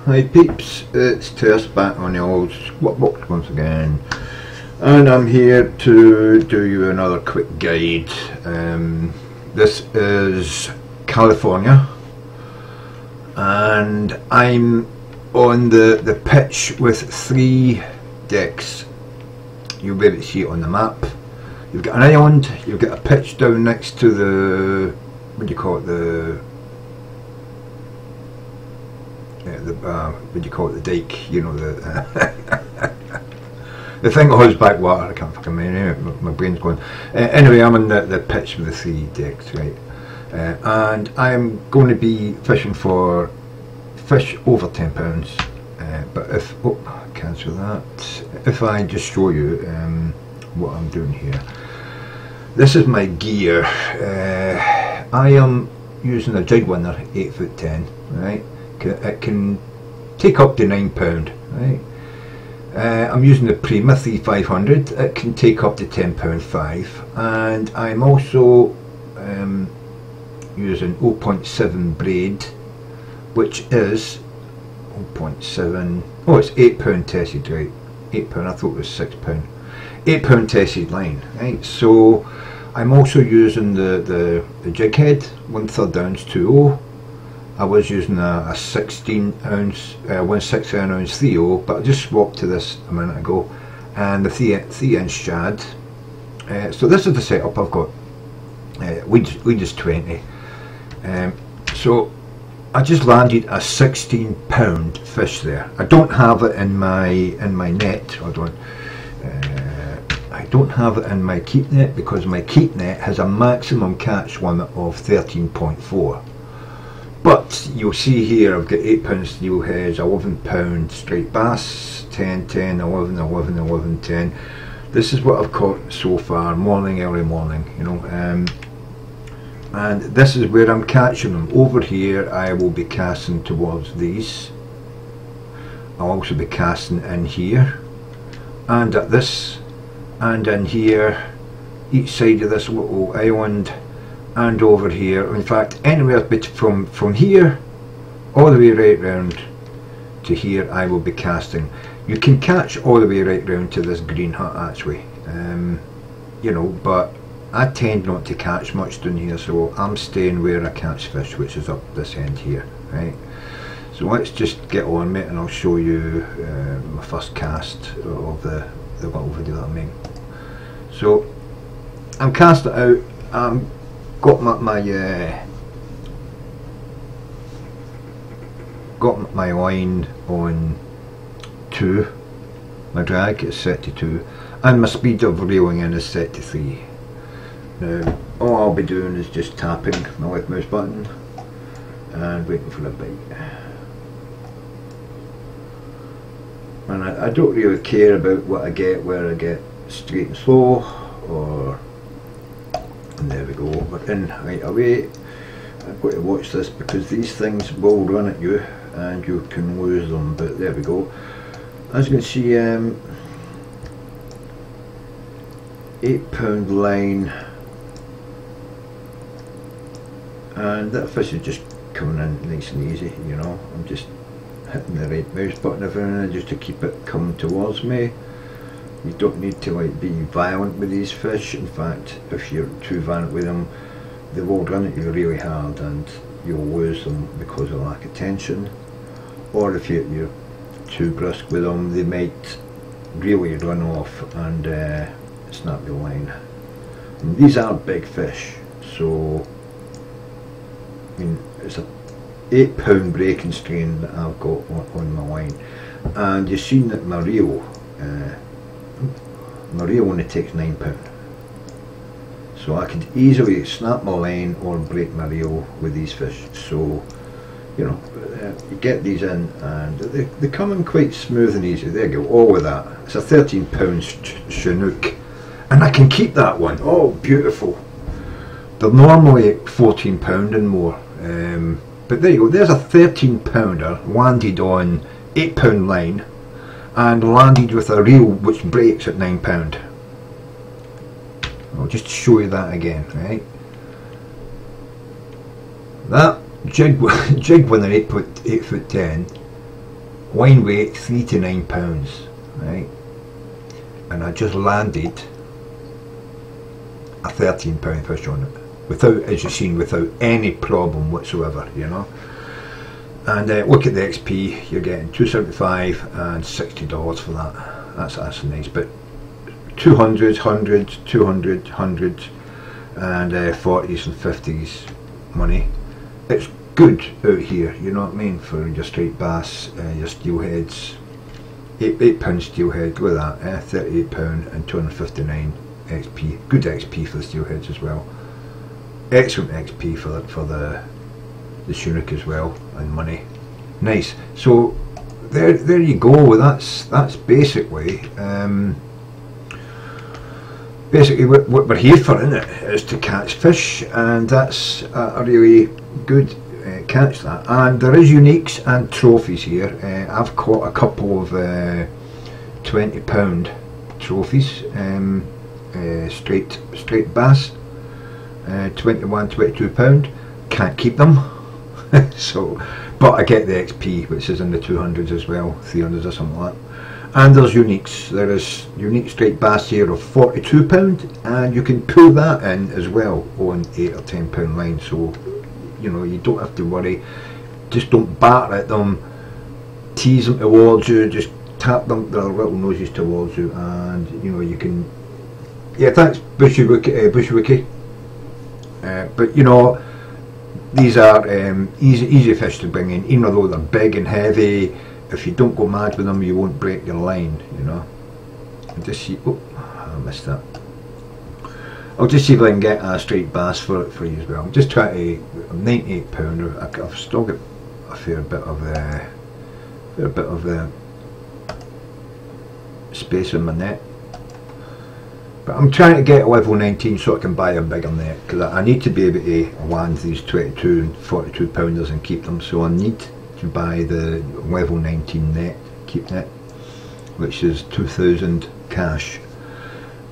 Hi peeps, it's Tersse back on the old Squat Box once again, and I'm here to do you another quick guide. This is California, and I'm on the pitch with 3 decks. You'll be able to see it on the map. You've got an island, you've got a pitch down next to the, what do you call it, what do you call it, the dike, you know, the the thing that holds back water. I can't fucking remember, my brain's going. Anyway, I'm on the pitch with the 3 decks, right, and I'm going to be fishing for fish over £10, but if, cancel that, if I just show you what I'm doing here. This is my gear. I am using a jig winner 8'10", right. It can take up to £9, right. I'm using the Prima 3500. It can take up to £10.5, and I'm also using 0.7 braid, which is 0.7. Oh, it's £8 tested, right? £8. I thought it was £6. £8 tested line, right? So I'm also using the jig head 1/3 ounce 2.0. I was using a 16 ounce, 1/6 ounce 3.0, but I just swapped to this a minute ago, and the 3-inch shad. So this is the setup I've got. Weed is 20. So I just landed a £16 fish there. I don't have it in my net. I don't have it in my keep net because my keep net has a maximum catch limit of 13.4. But you'll see here I've got £8 steelheads, £11 straight bass, 10, 10, 11, 11, 11, 10. This is what I've caught so far, early morning, you know. And this is where I'm catching them. Over here I will be casting towards these. I'll also be casting in here, and at this, and in here, each side of this little island, and over here. In fact, anywhere from here all the way right round to here I will be casting. You can catch all the way right round to this green hut actually, you know, but I tend not to catch much down here, so I'm staying where I catch fish, which is up this end here, right. So let's just get on with it, and I'll show you my first cast of the little video that I made. So I'm casting out. Got my line on 2. My drag is set to 2, and my speed of reeling in is set to 3. Now all I'll be doing is just tapping my left mouse button and waiting for a bite. And I don't really care about what I get, where I get straight and slow, or, and there we go, we're in right away. I've got to watch this because these things will run at you and you can lose them, but there we go. As you can see, £8 line, and that fish is just coming in nice and easy, you know. I'm just hitting the right mouse button every now and then just to keep it coming towards me. You don't need to like be violent with these fish. In fact, if you're too violent with them, they will run at you really hard and you'll lose them because of lack of tension. Or if you're too brusque with them, they might really run off and snap the line. And these are big fish, so I mean it's a £8 breaking strain that I've got on my line, and you've seen that my reel only takes £9, so I could easily snap my line or break my reel with these fish. So you know, you get these in and they come in quite smooth and easy. There you go, all with that. It's a £13 Chinook, and I can keep that one. Oh, beautiful. They're normally £14 and more, but there you go, there's a £13 landed on £8 line and landed with a reel which breaks at £9. I'll just show you that again, right? That jig winner 8'10", line weight £3 to £9, right? And I just landed a £13 fish on it, without, as you've seen, without any problem whatsoever, you know. And look at the XP, you're getting $2.75 and $60 for that. That's nice. But 200s, 100s, 200, 100s, and 40s and 50s money. It's good out here, you know what I mean, for your straight bass, your steelheads. £8 steelhead, look at that, £38 and 259 XP. Good XP for the steelheads as well. Excellent XP for the Chinook as well, and money. Nice. So there you go. That's basically what we're here for, isn't it? Is to catch fish, and that's a really good catch, that. And there is uniques and trophies here. I've caught a couple of £20 trophies, straight bass, £21, £22. Can't keep them. So, but I get the XP, which is in the 200s as well, 300s or something like that. And there's uniques. There is unique straight bass here of £42, and you can pull that in as well on £8 or £10 line. So, you know, you don't have to worry. Just don't batter at them, tease them towards you, just tap them, their little noses towards you, and you know, you can. Yeah, thanks, Bushwiki. But you know, these are easy fish to bring in, even though they're big and heavy. If you don't go mad with them, you won't break your line, you know. I'll just see. Oh, I missed that. I'll just see if I can get a straight bass for you as well. I'm just trying to. I'm £98. I've still got a fair bit of space in my net. But I'm trying to get a level 19 so I can buy a bigger net, because I need to be able to land these 22 and 42 pounders and keep them. So I need to buy the level 19 net, keep net, which is 2,000 cash.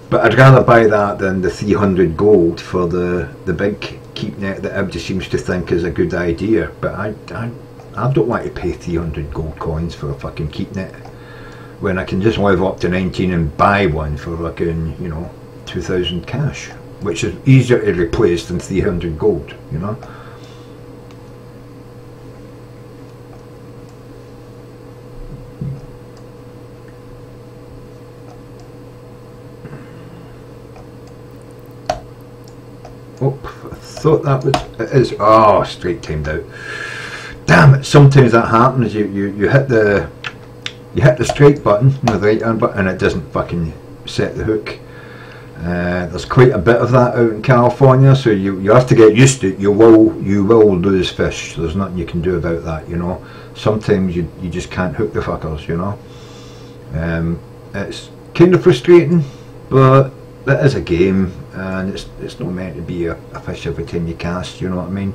But I'd rather buy that than the 300 gold for the big keep net that everybody seems to think is a good idea. But I don't want to pay 300 gold coins for a fucking keep net, when I can just level up to 19 and buy one for fucking, you know, 2,000 cash, which is easier to replace than 300 gold, you know. Oh, I thought that was, it is, oh, straight timed out. Damn it, sometimes that happens, you hit the strike button, you know, the right hand button, and it doesn't fucking set the hook. There's quite a bit of that out in California, so you have to get used to it. You will lose fish, so there's nothing you can do about that, you know. Sometimes you just can't hook the fuckers, you know. It's kind of frustrating, but that is a game, and it's not meant to be a fish every time you cast, you know what I mean.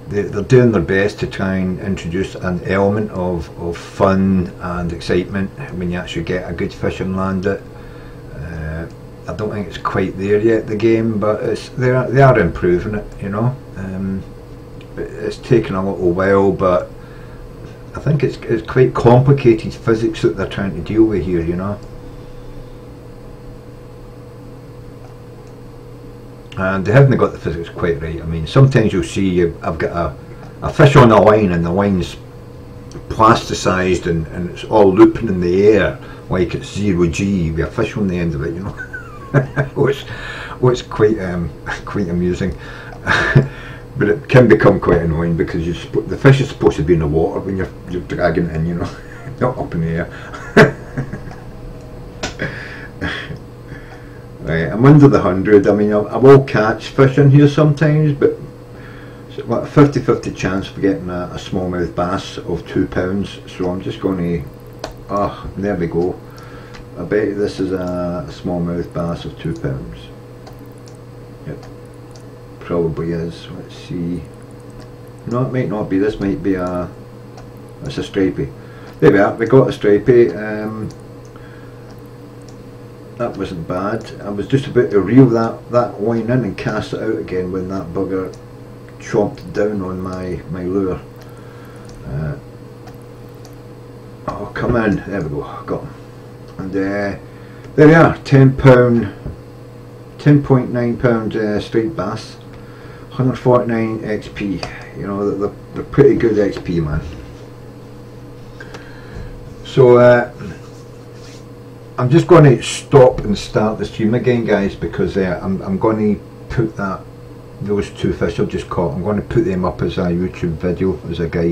They're doing their best to try and introduce an element of fun and excitement when you actually get a good fish and land it. I don't think it's quite there yet, the game, but they are improving it, you know. It's taken a little while, but I think it's quite complicated physics that they're trying to deal with here, you know. And they haven't got the physics quite right. I mean, sometimes you'll see I've got a fish on a line, and the line's plasticized and it's all looping in the air like it's 0G with a fish on the end of it, you know. which quite amusing. But it can become quite annoying, because the fish is supposed to be in the water when you're dragging it in, you know, not up in the air. Right, I'm under the 100. I mean, I will catch fish in here sometimes, but it's like a 50-50 chance of getting a smallmouth bass of £2. So I'm just going to, oh, there we go. I bet this is a smallmouth bass of £2. Yep, probably is. Let's see. No, it might not be. This might be it's a stripey. There we are. We got a stripey. That wasn't bad. I was just about to reel that line in and cast it out again when that bugger chomped down on my lure. Oh, come in. There we go. Got them. And there we are. £10.9 straight bass. 149 XP. You know, they're pretty good XP, man. So I'm just going to stop and start the stream again, guys, because I'm going to put those two fish I've just caught, I'm going to put them up as a YouTube video, as a guide.